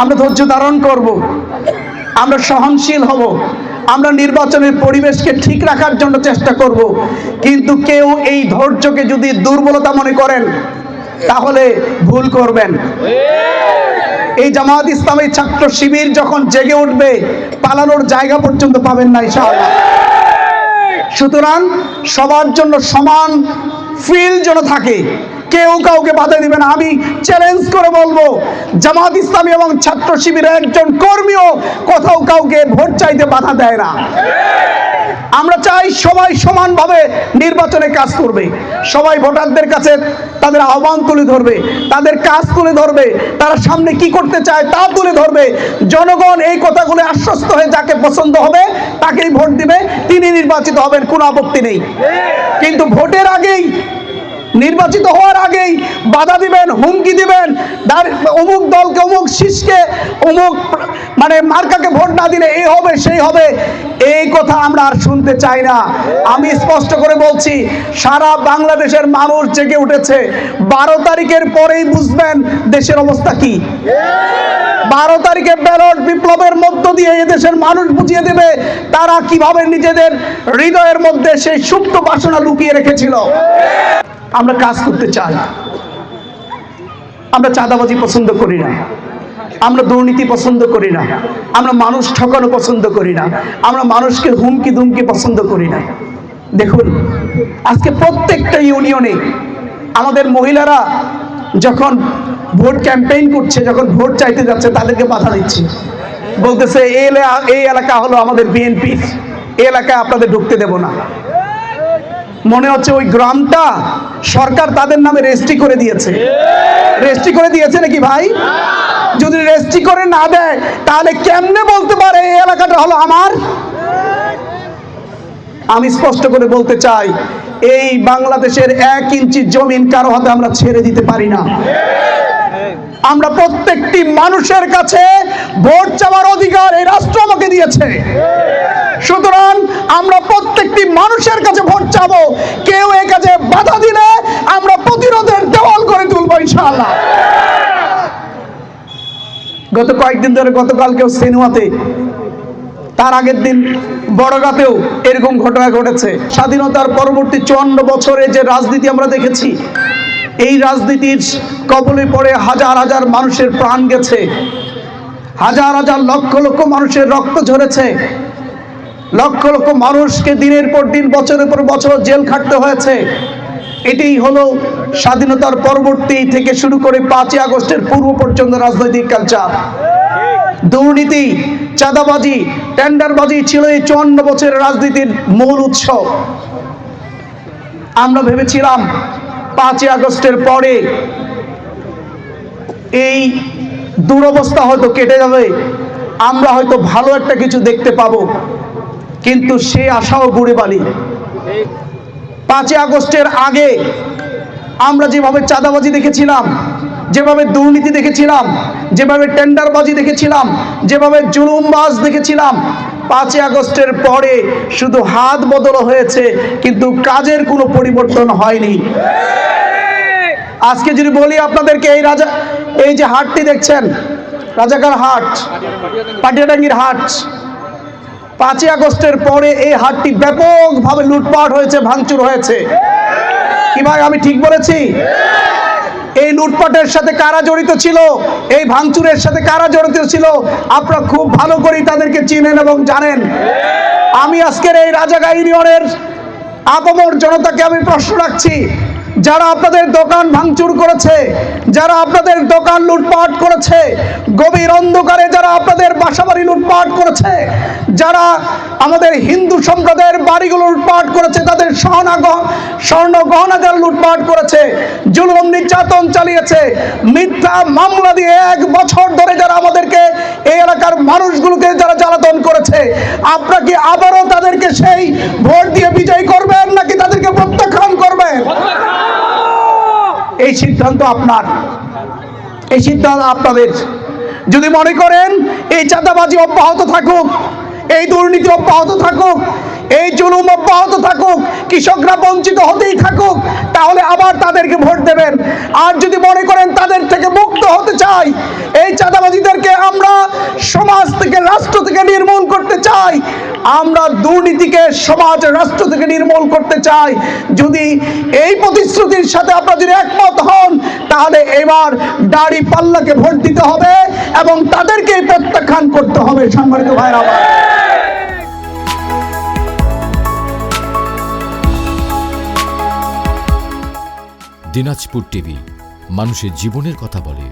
আমরা ধৈর্য ধারণ করব, আমরা সহনশীল হব, আমরা নির্বাচনের পরিবেশকে ঠিক রাখার জন্য চেষ্টা করব। কিন্তু কেউ এই ধৈর্যকে যদি দুর্বলতা মনে করেন তাহলে ভুল করবেন। এই জামায়াত ইসলামী ছাত্র শিবির যখন জেগে উঠবে পালানোর জায়গা পর্যন্ত পাবেন না ইনশাআল্লাহ। সুতরাং সবার জন্য সমান ফিল যেন থাকে, কেউ কাউকে বাধা দিবে না। আমি চ্যালেঞ্জ করে বলবো, জামায়াত ইসলামী এবং ছাত্র শিবিরের একজন কর্মীও কোথাও কাউকে ভোট চাইতে বাধা দেয় না। আমরা চাই সবাই সমানভাবে নির্বাচনে কাজ করবে, সবাই ভোটারদের কাছে তাদের আহ্বান তুলে ধরবে, তাদের কাজ তুলে ধরবে, তারা সামনে কি করতে চায় তা তুলে ধরবে। জনগণ এই কথাগুলো আশ্বস্ত হয়ে যাকে পছন্দ হবে তাকেই ভোট দিবে, তিনি নির্বাচিত হবেন, কোনো আপত্তি নেই। কিন্তু ভোটের আগেই, নির্বাচিত হওয়ার আগেই বাধা দিবেন, হুমকি দিবেন, অমুক দলকে, অমুক শীষকে, অমুক মার্কাকে ভোট না দিলে এই হবে সেই হবে, এই কথা আমরা আর শুনতে চাই না। আমি স্পষ্ট করে বলছি, সারা বাংলাদেশের মানুষ জেগে উঠেছে। 12 তারিখের পরেই বুঝবেন দেশের অবস্থা কি। 12 তারিখে ব্যালট বিপ্লবের মধ্য দিয়ে এদেশের মানুষ বুঝিয়ে দেবে তারা কিভাবে নিজেদের হৃদয়ের মধ্যে সেই সুপ্ত বাসনা লুকিয়ে রেখেছিল। আমরা কাজ করতে চাই, আমরা চাঁদাবাজি পছন্দ করি না, আমরা দুর্নীতি পছন্দ করি না, আমরা মানুষ ঠকানো পছন্দ করি না, আমরা মানুষকে হুমকি ধুমকি পছন্দ করি না। দেখুন, আজকে প্রত্যেকটা ইউনিয়নে আমাদের মহিলারা যখন ভোট ক্যাম্পেইন করছে, যখন ভোট চাইতে যাচ্ছে, তাদেরকে বাধা দিচ্ছে, বলতেছে এই এলাকা হলো আমাদের বিএনপি, এই এলাকায় আপনাদের ঢুকতে দেব না। মনে হচ্ছে ওই গ্রামটা সরকার তাদের নামে রেজিস্ট্রি করে দিয়েছে। রেজিস্ট্রি করে দিয়েছে নাকি ভাই? যদি রেজিস্ট্রি করে না দেয় তাহলে কেমনে বলতে পারে এই এলাকাটা হলো আমার? আমি স্পষ্ট করে বলতে চাই, এই বাংলাদেশের 1 ইঞ্চি জমিন কারো হাতে আমরা ছেড়ে দিতে পারি না। আমরা প্রত্যেকটি মানুষের কাছে ভোট চাওয়ার অধিকার এই রাষ্ট্র আমাকে দিয়েছে। সুতরাং আমরা প্রত্যেকটি মানুষের কাছে ভোট চাবো। কেউ এই কাজে বাধা দিলে আমরা প্রতিরোধের দেওয়াল করে তুলবো ইনশাআল্লাহ। গত কয়েকদিন ধরে, গতকালকেও সিনেমাতে, তার আগের দিন বড়গাতেও এরকম ঘটনা ঘটেছে। স্বাধীনতার পরবর্তী 54 বছরে যে রাজনীতি আমরা দেখেছি, এই রাজনীতির কবলে পড়ে হাজার হাজার মানুষের প্রাণ গেছে, হাজার হাজার লক্ষ লক্ষ মানুষের রক্ত ঝরেছে, লক্ষ লক্ষ মানুষকে দিনের পর দিন, বছরের পর বছর জেল খাটতে হয়েছে। এটাই হলো স্বাধীনতার পরবর্তী থেকে শুরু করে 5ই আগস্টের পূর্ব পর্যন্ত রাজনৈতিক কালচার। দুর্নীতি, চাঁদাবাজি, টেন্ডারবাজি ছিল এই 54 বছরের রাজনীতির মূল উৎস। আমরা ভেবেছিলাম 5ই আগস্টের পরে এই দুরবস্থা হয়তো কেটে যাবে, আমরা হয়তো ভালো একটা কিছু দেখতে পাবো, কিন্তু সে আশাও গুড়ে বালি। 5ই আগস্টের আগে আমরা যেভাবে চাঁদাবাজি দেখেছিলাম, যেভাবে দুর্নীতি দেখেছিলাম, যেভাবে টেন্ডারবাজি দেখেছিলাম, যেভাবে জুলুমবাজ দেখেছিলাম, 5ই আগস্টের পরে শুধু হাত বদল হয়েছে, কিন্তু কাজের কোনো পরিবর্তন হয়নি। আজকে যদি বলি আপনাদেরকে, এই যে হাটটি দেখছেন, রাজাকার হাট, পাটিয়াটাঙ্গির হাট, 5ই আগস্টের পরে এই হাটটি ব্যাপকভাবে লুটপাট হয়েছে, ভাঙচুর হয়েছে। কি ভাই, আমি ঠিক বলেছি? এই লুটপাটের সাথে কারা জড়িত ছিল, এই ভাঙচুরের সাথে কারা জড়িত ছিল, আপনারা খুব ভালো করে তাদেরকে চিনেন এবং জানেন। আমি আজকের এই রাজাগা ইউনিয়নের আপামর জনতাকে আমি প্রশ্ন রাখছি, যারা আপনাদের দোকান ভাঙচুর করেছে, যারা আপনাদের দোকান লুটপাট করেছে, গভীর অন্ধকারে যারা আপনাদের বাসাবাড়ি লুটপাট করেছে, যারা আমাদের হিন্দু সম্প্রদায়ের বাড়িগুলো লুটপাট করেছে, তাদের স্বর্ণ গহনাগার লুটপাট করেছে, জুলুম নির্যাতন চালিয়েছে, মিথ্যা মামলা দিয়ে 1 বছর ধরে যারা আমাদেরকে, এই এলাকার মানুষগুলোকে যারা জ্বালাতন করেছে, আপনারা কি আবারও তাদেরকে সেই ভোট দিয়ে বিজয় করবেন নাকি তাদেরকে প্রত্যাখ্যান করবেন? এই সিদ্ধান্ত আপনার, এই সিদ্ধান্ত আপনাদের। যদি মনে করেন এই চাঁদাবাজি অব্যাহত থাকুক, এই দুর্নীতি অব্যাহত থাকুক, এই জুলুম অব্যাহত থাকুক, কৃষকরা বঞ্চিত হতেই থাকুক, তাহলে আবার তাদেরকে ভোট দেবেন। আর যদি মনে করেন তাদের থেকে মুক্ত হতে চাই, এই চাঁদাবাজিদেরকে রাষ্ট্র থেকে নির্মূল করতে চাই, আমরা দুর্নীতিকে সমাজ রাষ্ট্র থেকে নির্মূল করতে চাই। যদি এই প্রতিশ্রুতির সাথে আপনারা যদি একমত হন, তাহলে এবার দাঁড়িপাল্লাকে ভোট দিতে হবে এবং তাদেরকে প্রত্যাখ্যান করতে হবে। সম্মানিত ভাইরা আমার, দিনাজপুর টিভি, মানুষের জীবনের কথা বলে।